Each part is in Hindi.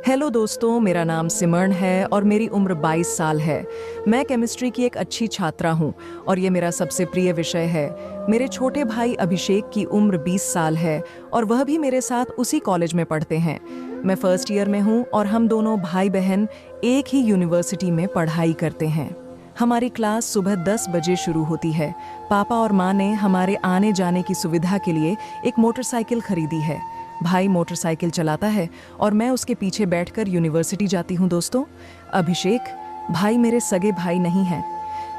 हेलो दोस्तों, मेरा नाम सिमरन है और मेरी उम्र 22 साल है। मैं केमिस्ट्री की एक अच्छी छात्रा हूँ और ये मेरा सबसे प्रिय विषय है। मेरे छोटे भाई अभिषेक की उम्र 20 साल है और वह भी मेरे साथ उसी कॉलेज में पढ़ते हैं। मैं फर्स्ट ईयर में हूँ और हम दोनों भाई बहन एक ही यूनिवर्सिटी में पढ़ाई करते हैं। हमारी क्लास सुबह 10 बजे शुरू होती है। पापा और माँ ने हमारे आने जाने की सुविधा के लिए एक मोटरसाइकिल खरीदी है। भाई मोटरसाइकिल चलाता है और मैं उसके पीछे बैठकर यूनिवर्सिटी जाती हूँ। दोस्तों, अभिषेक भाई मेरे सगे भाई नहीं हैं।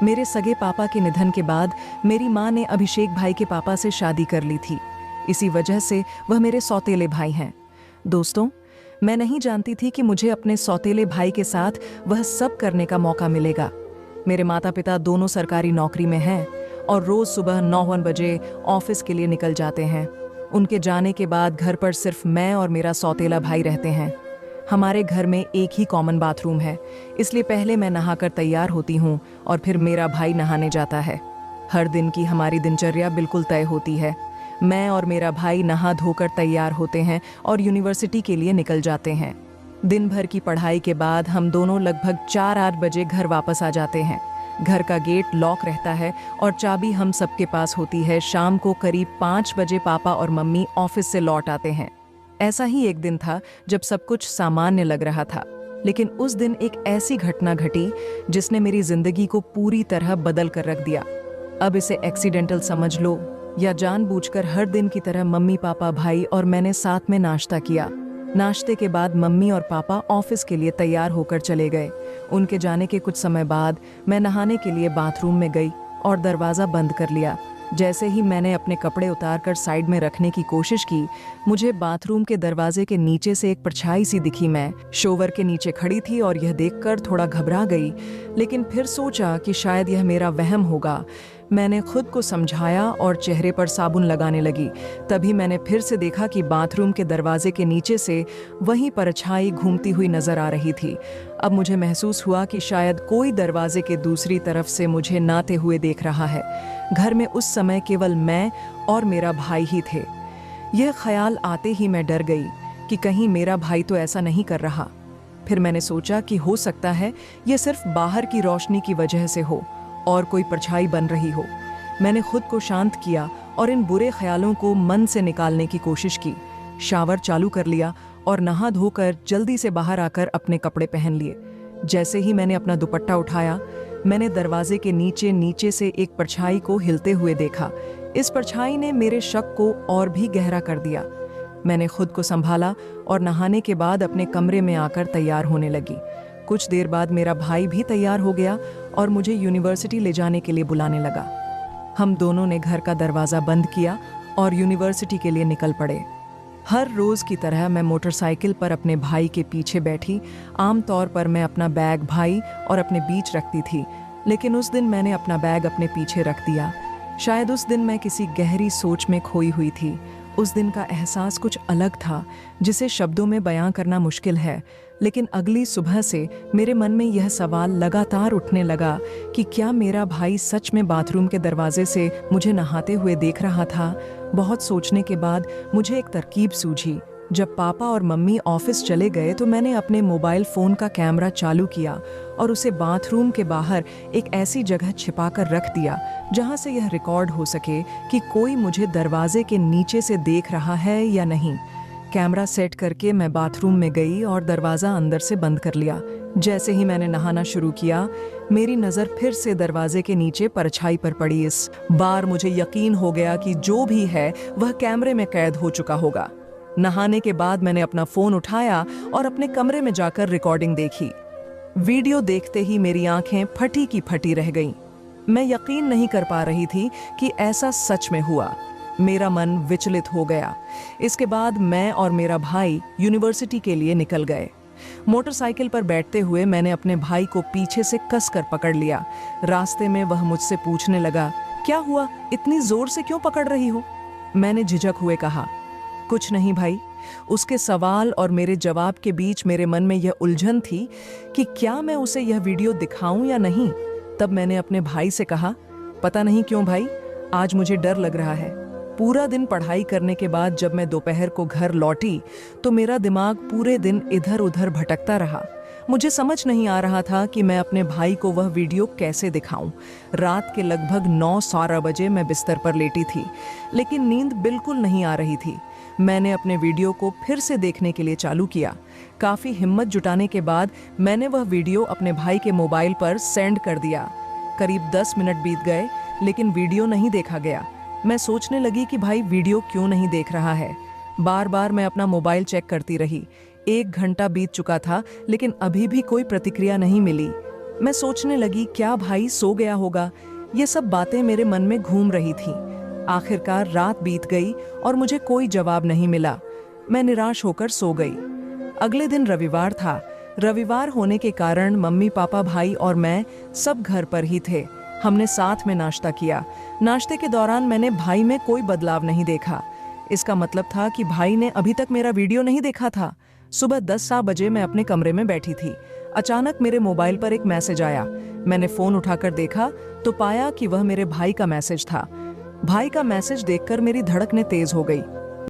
मेरे सगे पापा के निधन के बाद मेरी माँ ने अभिषेक भाई के पापा से शादी कर ली थी। इसी वजह से वह मेरे सौतेले भाई हैं। दोस्तों, मैं नहीं जानती थी कि मुझे अपने सौतेले भाई के साथ वह सब करने का मौका मिलेगा। मेरे माता पिता दोनों सरकारी नौकरी में हैं और रोज सुबह 9 बजे ऑफिस के लिए निकल जाते हैं। उनके जाने के बाद घर पर सिर्फ मैं और मेरा सौतेला भाई रहते हैं। हमारे घर में एक ही कॉमन बाथरूम है, इसलिए पहले मैं नहाकर तैयार होती हूँ और फिर मेरा भाई नहाने जाता है। हर दिन की हमारी दिनचर्या बिल्कुल तय होती है। मैं और मेरा भाई नहा धोकर तैयार होते हैं और यूनिवर्सिटी के लिए निकल जाते हैं। दिन भर की पढ़ाई के बाद हम दोनों लगभग 4-8 बजे घर वापस आ जाते हैं। घर का गेट लॉक रहता है और चाबी हम सबके पास होती है। शाम को करीब 5 बजे पापा और मम्मी ऑफिस से लौट आते हैं। ऐसा ही एक दिन था जब सब कुछ सामान्य लग रहा था, लेकिन उस दिन एक ऐसी घटना घटी जिसने मेरी जिंदगी को पूरी तरह बदल कर रख दिया। अब इसे एक्सीडेंटल समझ लो या जानबूझकर, हर दिन की तरह मम्मी पापा भाई और मैंने साथ में नाश्ता किया। नाश्ते के बाद मम्मी और पापा ऑफिस के लिए तैयार होकर चले गए। उनके जाने के कुछ समय बाद मैं नहाने के लिए बाथरूम में गई और दरवाज़ा बंद कर लिया। जैसे ही मैंने अपने कपड़े उतारकर साइड में रखने की कोशिश की, मुझे बाथरूम के दरवाजे के नीचे से एक परछाई सी दिखी। मैं शोवर के नीचे खड़ी थी और यह देखकर थोड़ा घबरा गई, लेकिन फिर सोचा कि शायद यह मेरा वहम होगा। मैंने खुद को समझाया और चेहरे पर साबुन लगाने लगी। तभी मैंने फिर से देखा कि बाथरूम के दरवाजे के नीचे से वही परछाई घूमती हुई नजर आ रही थी। अब मुझे महसूस हुआ कि शायद कोई दरवाजे के दूसरी तरफ से मुझे नाते हुए देख रहा है। घर में उस समय केवल मैं और मेरा भाई ही थे। यह ख्याल आते ही मैं डर गई कि कहीं मेरा भाई तो ऐसा नहीं कर रहा। फिर मैंने सोचा कि हो सकता है यह सिर्फ बाहर की रोशनी की वजह से हो और कोई परछाई बन रही हो। मैंने खुद को शांत किया और इन बुरे ख्यालों को मन से निकालने की कोशिश की। शावर चालू कर लिया और नहा धोकर जल्दी से बाहर आकर अपने कपड़े पहन लिए। जैसे ही मैंने अपना दुपट्टा उठाया, मैंने दरवाजे के नीचे से एक परछाई को हिलते हुए देखा। इस परछाई ने मेरे शक को और भी गहरा कर दिया। मैंने खुद को संभाला और नहाने के बाद अपने कमरे में आकर तैयार होने लगी। कुछ देर बाद मेरा भाई भी तैयार हो गया और मुझे यूनिवर्सिटी ले जाने के लिए बुलाने लगा। हम दोनों ने घर का दरवाज़ा बंद किया और यूनिवर्सिटी के लिए निकल पड़े। हर रोज़ की तरह मैं मोटरसाइकिल पर अपने भाई के पीछे बैठी। आमतौर पर मैं अपना बैग भाई और अपने बीच रखती थी, लेकिन उस दिन मैंने अपना बैग अपने पीछे रख दिया। शायद उस दिन मैं किसी गहरी सोच में खोई हुई थी। उस दिन का एहसास कुछ अलग था, जिसे शब्दों में बयां करना मुश्किल है। लेकिन अगली सुबह से मेरे मन में यह सवाल लगातार उठने लगा कि क्या मेरा भाई सच में बाथरूम के दरवाजे से मुझे नहाते हुए देख रहा था। बहुत सोचने के बाद मुझे एक तरकीब सूझी। जब पापा और मम्मी ऑफिस चले गए तो मैंने अपने मोबाइल फ़ोन का कैमरा चालू किया और उसे बाथरूम के बाहर एक ऐसी जगह छिपाकर रख दिया जहां से यह रिकॉर्ड हो सके कि कोई मुझे दरवाजे के नीचे से देख रहा है या नहीं। कैमरा सेट करके मैं बाथरूम में गई और दरवाज़ा अंदर से बंद कर लिया। जैसे ही मैंने नहाना शुरू किया, मेरी नज़र फिर से दरवाजे के नीचे परछाई पर पड़ी। इस बार मुझे यकीन हो गया कि जो भी है वह कैमरे में कैद हो चुका होगा। नहाने के बाद मैंने अपना फ़ोन उठाया और अपने कमरे में जाकर रिकॉर्डिंग देखी। वीडियो देखते ही मेरी आंखें फटी की फटी रह गईं। मैं यकीन नहीं कर पा रही थी कि ऐसा सच में हुआ। मेरा मन विचलित हो गया। इसके बाद मैं और मेरा भाई यूनिवर्सिटी के लिए निकल गए। मोटरसाइकिल पर बैठते हुए मैंने अपने भाई को पीछे से कसकर पकड़ लिया। रास्ते में वह मुझसे पूछने लगा, क्या हुआ, इतनी जोर से क्यों पकड़ रही हो? मैंने झिझक हुए कहा, कुछ नहीं भाई। उसके सवाल और मेरे जवाब के बीच मेरे मन में यह उलझन थी कि क्या मैं उसे यह वीडियो दिखाऊं या नहीं। तब मैंने अपने भाई से कहा, पता नहीं क्यों भाई, आज मुझे डर लग रहा है। पूरा दिन पढ़ाई करने के बाद जब मैं दोपहर को घर लौटी तो मेरा दिमाग पूरे दिन इधर उधर भटकता रहा। मुझे समझ नहीं आ रहा था कि मैं अपने भाई को वह वीडियो कैसे दिखाऊं। रात के लगभग 9-12 बजे मैं बिस्तर पर लेटी थी, लेकिन नींद बिल्कुल नहीं आ रही थी। मैंने अपने वीडियो को फिर से देखने के लिए चालू किया। काफ़ी हिम्मत जुटाने के बाद मैंने वह वीडियो अपने भाई के मोबाइल पर सेंड कर दिया। करीब 10 मिनट बीत गए, लेकिन वीडियो नहीं देखा गया। मैं सोचने लगी कि भाई वीडियो क्यों नहीं देख रहा है। बार बार मैं अपना मोबाइल चेक करती रही। 1 घंटा बीत चुका था, लेकिन अभी भी कोई प्रतिक्रिया नहीं मिली। मैं सोचने लगी क्या भाई सो गया होगा। ये सब बातें मेरे मन में घूम रही थीं। आखिरकार रात बीत गई और मुझे कोई जवाब नहीं मिला। मैं निराश होकर सो गई। अगले दिन रविवार था। रविवार होने के कारण मम्मी पापा भाई और मैं सब घर पर ही थे। हमने साथ में नाश्ता किया। नाश्ते के दौरान मैंने भाई में कोई बदलाव नहीं देखा। इसका मतलब था कि भाई ने अभी तक मेरा वीडियो नहीं देखा था। सुबह 10-सा बजे मैं अपने कमरे में बैठी थी। अचानक मेरे मोबाइल पर एक मैसेज आया। मैंने फोन उठाकर देखा तो पाया कि वह मेरे भाई का मैसेज था। भाई का मैसेज देखकर मेरी धड़कनें तेज हो गई।